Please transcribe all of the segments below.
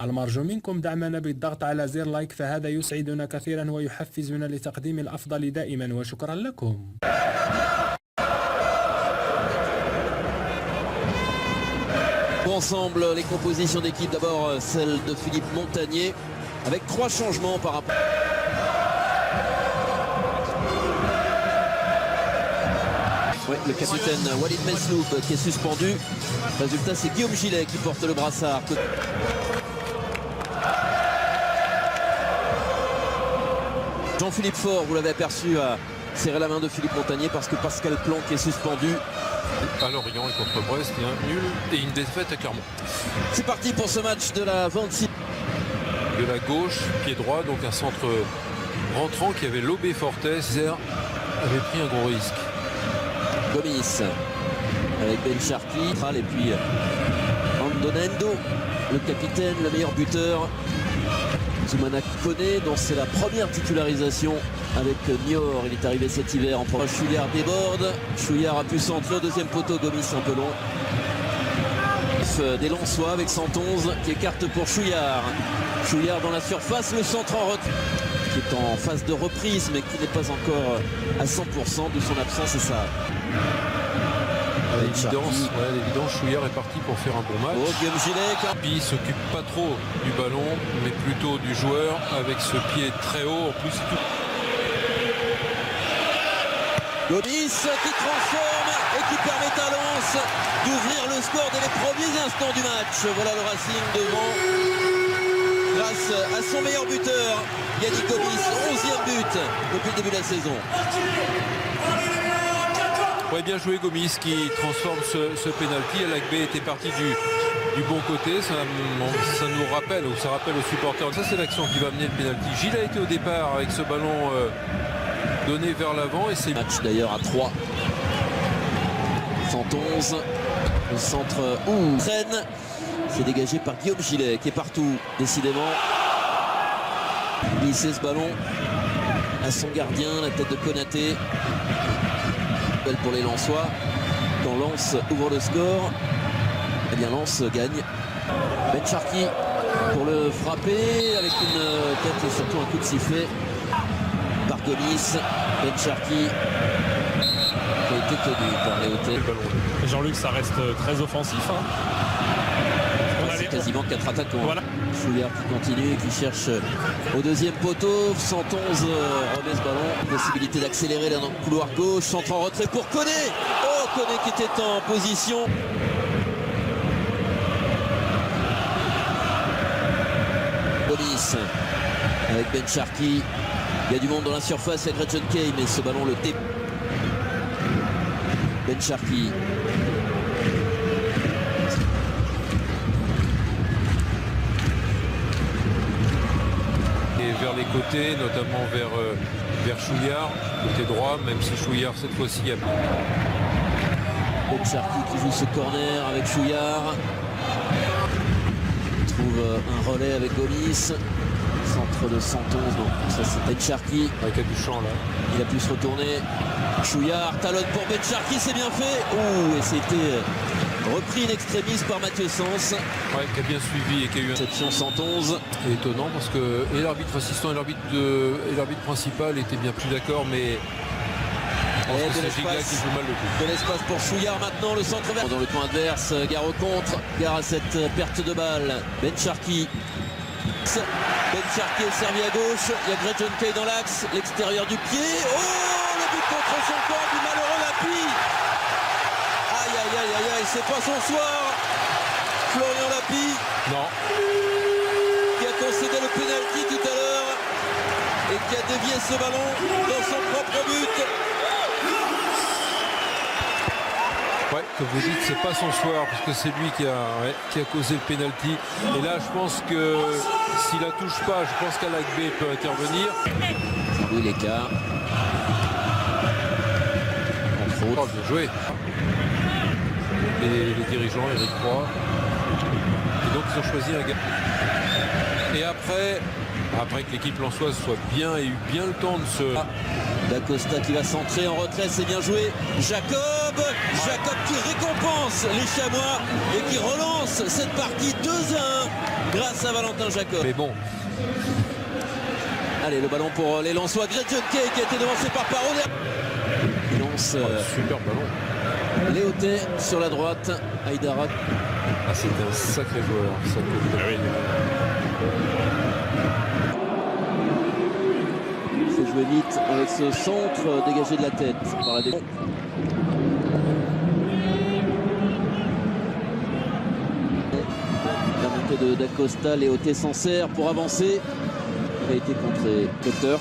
المرجو منكم دعمنا بالضغط على زر لايك فهذا يسعدنا كثيرا ويحفزنا لتقديم الأفضل دائما وشكرا لكم. Ensemble, les compositions d'équipe, d'abord celle de Philippe Montagnier, avec 3 changements par rapport. Ouais, le capitaine Walid Mesloub qui est suspendu. Résultat, c'est Guillaume Gillet qui porte le brassard. Jean-Philippe Faure, vous l'avez aperçu, a serré la main de Philippe Montagnier parce que Pascal Planck est suspendu. À Lorient et contre Brest, il y a un nul et une défaite à Clermont. C'est parti pour ce match de la 26. De la gauche, pied droit, donc un centre rentrant qui avait lobé Fortes. Zer avait pris un gros risque. Gomis avec Ben Sharkey et puis Andonendo, le capitaine, le meilleur buteur. Zoumana Koné, dont c'est la première titularisation avec Niort. Il est arrivé cet hiver en proche. Chouillard déborde. Chouillard a pu centrer au deuxième poteau. Gomis un peu long. Des Lensois avec 111 qui écarte pour Chouillard. Chouillard dans la surface, le centre en retrait qui est en phase de reprise mais qui n'est pas encore à 100% de son absence et ça. À l'évidence, Chouillard est parti pour faire un bon match. Oh, Guillaume Gillet. Puis il s'occupe pas trop du ballon, mais plutôt du joueur avec ce pied très haut. En plus, Gomis qui transforme et qui permet à Lens d'ouvrir le score dès les premiers instants du match. Voilà le Racing devant grâce à son meilleur buteur, Yannick Gomis, 11e but depuis le début de la saison. Ouais, bien joué Gomis qui transforme ce pénalty. Alakbé était parti du bon côté. Ça nous rappelle, ou ça rappelle aux supporters. Ça, c'est l'action qui va mener le pénalty. Gilles a été au départ avec ce ballon donné vers l'avant. Et c'est match d'ailleurs à 3. 111. Le centre traîne. C'est dégagé par Guillaume Gillet qui est partout, décidément. Glisser ce ballon à son gardien, la tête de Konaté. Pour les Lensois. Quand Lens ouvre le score, eh bien Lens gagne. Ben Sharkey pour le frapper avec une tête et surtout un coup de sifflet par Gomis. Ben Sharkey qui a été tenu par Léoté. Jean-Luc, ça reste très offensif. C'est quasiment 4 attaquants. Voilà. Chouillard qui continue, qui cherche au deuxième poteau. 111 remet ce ballon. Possibilité d'accélérer dans le couloir gauche. Centre en retrait pour Koné. Oh, Koné qui était en position. Gomis avec Ben Sharkey. Il y a du monde dans la surface. Il y a Gretchen Kay, mais ce ballon le dé. Ben Sharkey. vers les côtés, notamment vers Chouillard, côté droit, même si Chouillard cette fois-ci a... Ben Sharkey qui joue ce corner avec Chouillard. Il trouve un relais avec Gomis. Centre de 111, non, ça c'est Ben Sharkey. Avec Abuchan là. Il a pu se retourner. Chouillard, talonne pour Ben Sharkey, c'est bien fait. Ouh, et c'était repris in extremis par Mathieu Sens. Ouais, qui a bien suivi et qui a eu un... Section 111. C'est étonnant parce que et l'arbitre assistant et l'arbitre principal étaient bien plus d'accord, mais c'est Giga qui joue mal le coup. De l'espace pour Chouillard maintenant, le centre vert. Dans le coin adverse, gare au contre, gare à cette perte de balle. Ben Sharkey. Ben Sharkey est servi à gauche, il y a Gretchen Kay dans l'axe, l'extérieur du pied. Oh, le but contre son corps du malheureux Lapi. Aïe aïe aïe aïe aïe, c'est pas son soir. Florian Lapi. Non. Qui a concédé le pénalty tout à l'heure et qui a dévié ce ballon dans son propre but. Ouais, comme vous dites, c'est pas son soir parce que c'est lui qui a causé le pénalty. Et là, je pense que s'il la touche pas, je pense qu'Alakbé peut intervenir. Oui, l'écart. Entre autres. Oh, bien joué. Les dirigeants, Eric Roy. Et donc, ils ont choisi un gars. Et après que l'équipe lensoise soit bien et eu bien le temps de se... D'Acosta qui va centrer en retrait, c'est bien joué. Jacob qui récompense les Chamois et qui relance cette partie 2-1. grâce à Valentin Jacob. Mais bon, Allez, le ballon pour les Lensois. Greg John Kay qui a été devancé par Parot. Il lance super ballon. Léoté sur la droite. Aïdara. Ah, c'était un sacré joueur. Ça, Il s'est joué vite avec ce centre dégagé de la tête par la défense. La montée de d'Acosta, Léoté s'en sert pour avancer. Il a été contré Cutter.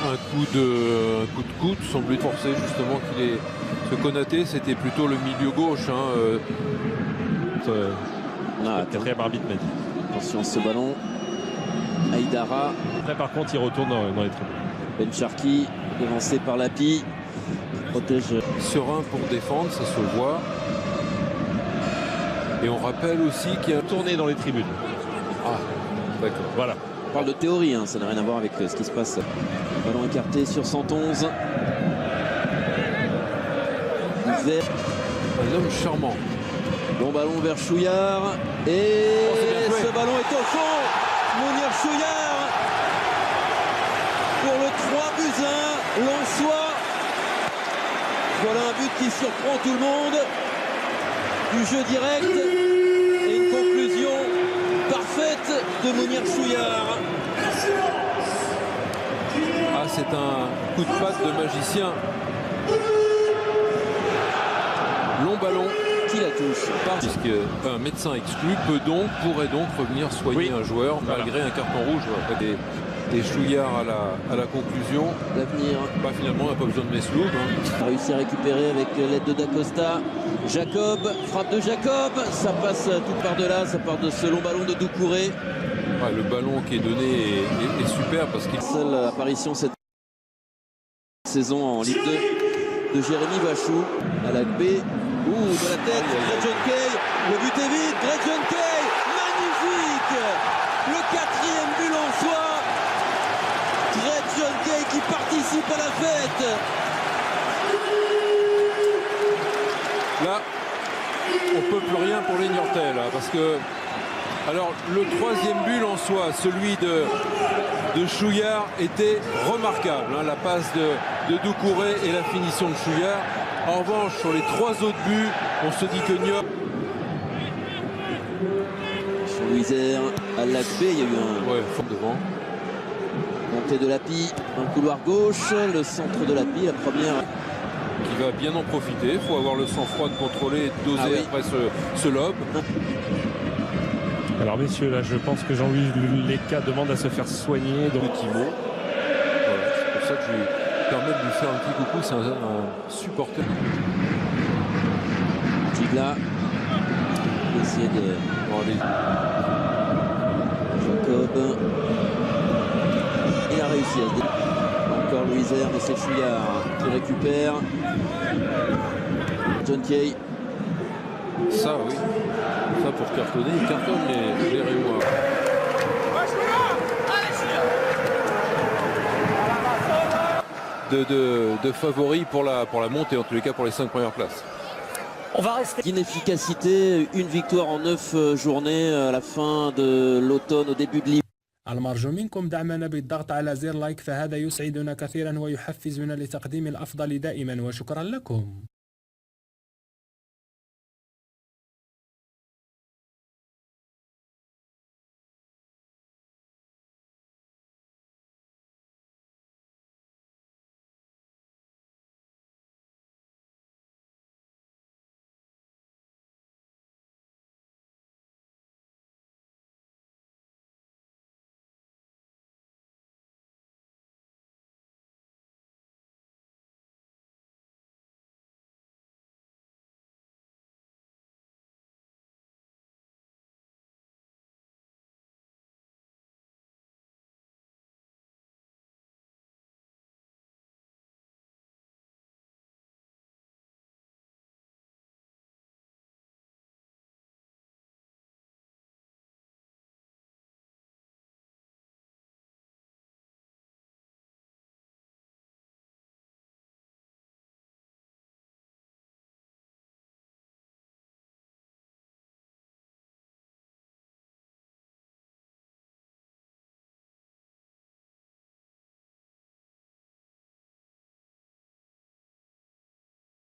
Un coup de coude semblait forcer justement qu'il est. Ce Konaté, c'était plutôt le milieu gauche. On a Quatrième arbitre m'a dit. attention à ce ballon. Aïdara. Après, par contre, il retourne dans les tribunes. Ben Sharki, devancé par Lapi. Protège. Serein pour défendre, ça se voit. Et on rappelle aussi qu'il y a Tourné dans les tribunes. Ah, d'accord. Voilà. On parle de théorie, ça n'a rien à voir avec ce qui se passe. Ballon écarté sur 111. Un homme charmant. Bon ballon vers Chouillard. Et ce ballon est au fond. Mounir Chouillard. Pour le 3-1. Lensois. Voilà un but qui surprend tout le monde. Du jeu direct. Et une conclusion parfaite de Mounir Chouillard. Ah, c'est un coup de patte de magicien. Long ballon. Qui la touche Puisque un médecin exclu pourrait donc revenir soigner un joueur malgré un carton rouge. Après des chouillards à la conclusion. L'avenir. Finalement, on n'a pas besoin de Mesloub. A réussi à récupérer avec l'aide de Dacosta. Jacob, frappe de Jacob. Ça passe tout par-delà. Ça part de ce long ballon de Doucouré. Le ballon qui est donné est super parce qu'il. Seule apparition cette saison en Ligue 2 de Jérémy Vachou à la B. De la tête, Greg John Kay. Le but est vite. Greg John Kay. Magnifique. Le 4e but lensois. Greg John Kay qui participe à la fête. Là, on ne peut plus rien pour les Niortais, parce que. Alors, le 3e but en soi, celui de Chouillard, était remarquable. La passe de Doucouré et la finition de Chouillard. En revanche, sur les 3 autres buts, on se dit que Niort. Sur Louisère, à l'Agbé, il y a eu un forme devant. montée de Lapi, un couloir gauche, le centre de Lapi, la première. Qui va bien en profiter. Il faut avoir le sang-froid de contrôler et de doser après ce lob. Alors messieurs, là je pense que Jean-Louis Leca demande à se faire soigner. Donc... Petit mot. Voilà, c'est pour ça que je lui permets de lui faire un petit coucou. C'est un supporter. Tigla. Essayer de. Jacob. Il a réussi à se dé... Encore Louisère, mais c'est Chouillard qui récupère. John Kay. Ça, oui. Ça, pour cartonner, il cartonne les Rémois. De favoris pour la montée, en tous les cas pour les 5 premières places. On va rester. Inefficacité, une victoire en 9 journées à la fin de l'automne, au début de l'hiver. المرجو منكم دعمنا بالضغط على زر لايك فهذا يسعدنا كثيرا ويحفزنا لتقديم الأفضل دائما وشكرا لكم.